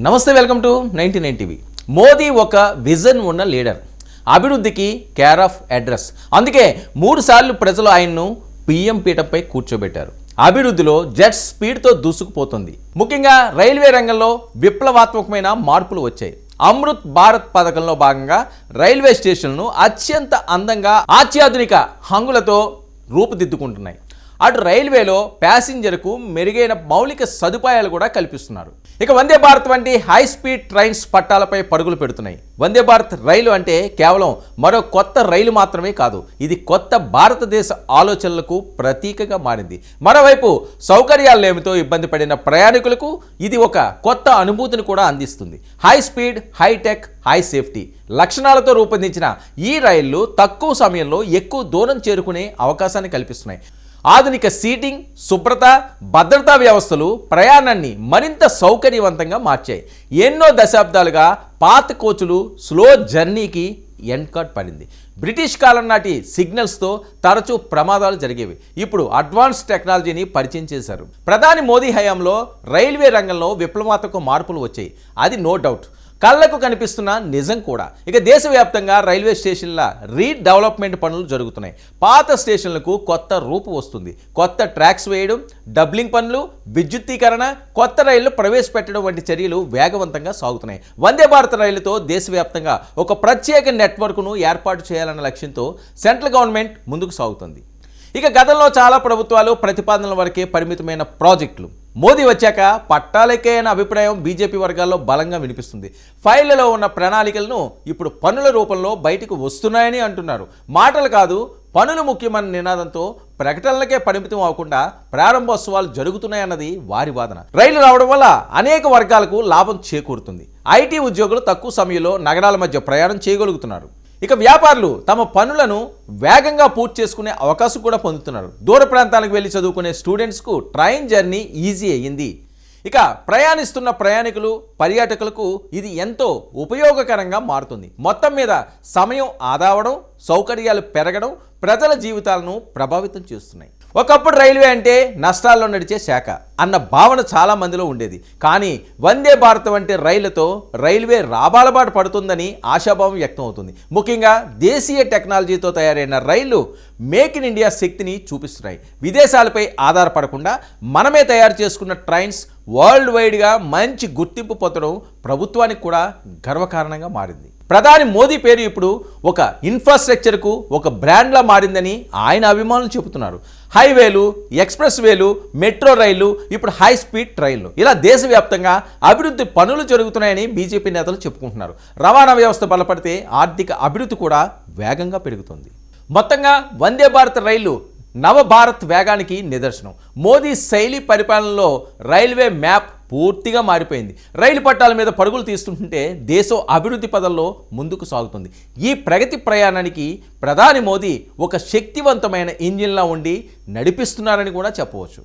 నమస్తే, welcome to 99 TV. Modi ఒక vision ఉన్న లీడర్, అభివృద్ధికి కేర్ ఆఫ్ అడ్రస్. అందుకే 3 సార్లు ప్రజలు ఆయన్ను పీఎం పీఠంపై కూర్చోబెట్టారు. అభివృద్ధిలో జెట్ స్పీడ్తో దూసుకుపోతుంది. ముఖ్యంగా రైల్వే రంగంలో విప్లవాత్మకమైన మార్పులు వచ్చాయి. అమృత్ భారత్ పథకంలో భాగంగా రైల్వే స్టేషన్లను అత్యంత అందంగా అత్యాధునిక హంగులతో రూపుదిద్దుకుంటున్నాయి. అటు రైల్వేలో ప్యాసింజర్కు మెరుగైన మౌలిక సదుపాయాలు కూడా కల్పిస్తున్నారు. ఇక వందే భారత్ వంటి హై స్పీడ్ ట్రైన్స్ పట్టాలపై పరుగులు పెడుతున్నాయి. వందే భారత్ రైలు అంటే కేవలం మరో కొత్త రైలు మాత్రమే కాదు, ఇది కొత్త భారతదేశ ఆలోచనలకు ప్రతీకగా మారింది. మరోవైపు సౌకర్యాలేమితో ఇబ్బంది పడిన ప్రయాణికులకు ఇది ఒక కొత్త అనుభూతిని కూడా అందిస్తుంది. High speed, high tech, high safety లక్షణాలతో రూపొందించిన ఈ రైళ్లు తక్కువ సమయంలో ఎక్కువ దూరం చేరుకునే అవకాశాన్ని కల్పిస్తున్నాయి. ఆధునిక సీటింగ్, శుభ్రత, భద్రతా వ్యవస్థలు ప్రయాణాన్ని మరింత సౌకర్యవంతంగా మార్చాయి. ఎన్నో దశాబ్దాలుగా పాత కోచులు స్లో జర్నీకి ఎండ్ కట్ పడింది. బ్రిటిష్ కాలం నాటి సిగ్నల్స్తో తరచూ ప్రమాదాలు జరిగేవి. ఇప్పుడు అడ్వాన్స్ టెక్నాలజీని పరిచయం చేశారు. ప్రధాని మోదీ హయాంలో రైల్వే రంగంలో విప్లవాత్మక మార్పులు వచ్చాయి, అది నో డౌట్, కళ్లకు కనిపిస్తున్న నిజం కూడా. ఇక దేశవ్యాప్తంగా రైల్వే స్టేషన్ల రీడెవలప్మెంట్ పనులు జరుగుతున్నాయి. పాత స్టేషన్లకు కొత్త రూపు వస్తుంది. కొత్త ట్రాక్స్ వేయడం, డబ్లింగ్ పనులు, విద్యుత్తీకరణ, కొత్త రైళ్లు ప్రవేశపెట్టడం వంటి చర్యలు వేగవంతంగా సాగుతున్నాయి. వందే భారత్ రైలుతో దేశవ్యాప్తంగా ఒక ప్రత్యేక నెట్వర్క్ను ఏర్పాటు చేయాలన్న లక్ష్యంతో సెంట్రల్ గవర్నమెంట్ ముందుకు సాగుతుంది. ఇక గతంలో చాలా ప్రభుత్వాలు ప్రతిపాదనల వరకే పరిమితమైన ప్రాజెక్టులు. మోదీ వచ్చాక పట్టాలకే అనే అభిప్రాయం బీజేపీ వర్గాల్లో బలంగా వినిపిస్తుంది. ఫైళ్లలో ఉన్న ప్రణాళికలను ఇప్పుడు పనుల రూపంలో బయటకు వస్తున్నాయని అంటున్నారు. మాటలు కాదు, పనులు ముఖ్యమైన నినాదంతో ప్రకటనలకే పరిమితం అవ్వకుండా ప్రారంభోత్సవాలు జరుగుతున్నాయన్నది వారి వాదన. రైలు రావడం వల్ల అనేక వర్గాలకు లాభం చేకూరుతుంది. ఐటీ ఉద్యోగులు తక్కువ సమయంలో నగరాల మధ్య ప్రయాణం చేయగలుగుతున్నారు. ఇక వ్యాపారులు తమ పనులను వేగంగా పూర్తి చేసుకునే అవకాశం కూడా పొందుతున్నారు. దూర ప్రాంతాలకు వెళ్ళి చదువుకునే స్టూడెంట్స్కు ట్రైన్ జర్నీ ఈజీ అయ్యింది. ఇక ప్రయాణిస్తున్న ప్రయాణికులు, పర్యాటకులకు ఇది ఎంతో ఉపయోగకరంగా మారుతుంది. మొత్తం మీద సమయం ఆదా అవడం, సౌకర్యాలు పెరగడం ప్రజల జీవితాలను ప్రభావితం చేస్తున్నాయి. ఒకప్పుడు రైల్వే అంటే నష్టాల్లో నడిచే శాఖ అన్న భావన చాలా మందిలో ఉండేది. కానీ వందే భారత్ వంటి రైళ్లతో రైల్వే లాభాల బాట పడుతుందని ఆశాభావం వ్యక్తం అవుతుంది. ముఖ్యంగా దేశీయ టెక్నాలజీతో తయారైన రైళ్లు మేక్ ఇన్ ఇండియా శక్తిని చూపిస్తున్నాయి. విదేశాలపై ఆధారపడకుండా మనమే తయారు చేసుకున్న ట్రైన్స్ వరల్డ్ వైడ్గా మంచి గుర్తింపు పొందడం ప్రభుత్వానికి కూడా గర్వకారణంగా మారింది. ప్రధాని మోదీ పేరు ఇప్పుడు ఒక ఇన్ఫ్రాస్ట్రక్చర్కు ఒక బ్రాండ్లా మారిందని ఆయన అభిమానులు చెబుతున్నారు. హైవేలు, ఎక్స్ప్రెస్ వేలు, మెట్రో రైళ్లు, ఇప్పుడు హై స్పీడ్ ట్రైన్లు, ఇలా దేశవ్యాప్తంగా అభివృద్ధి పనులు జరుగుతున్నాయని బీజేపీ నేతలు చెప్పుకుంటున్నారు. రవాణా వ్యవస్థ బలపడితే ఆర్థిక అభివృద్ధి కూడా వేగంగా పెరుగుతుంది. మొత్తంగా వందే భారత్ రైళ్లు నవభారత్ వేగానికి నిదర్శనం. మోదీ శైలి పరిపాలనలో రైల్వే మ్యాప్ పూర్తిగా మారిపోయింది. రైలు పట్టాల మీద పరుగులు తీస్తుంటే దేశం అభివృద్ధి పదంలో ముందుకు సాగుతుంది. ఈ ప్రగతి ప్రయాణానికి ప్రధాని మోదీ ఒక శక్తివంతమైన ఇంజిన్లా ఉండి నడిపిస్తున్నారని కూడా చెప్పవచ్చు.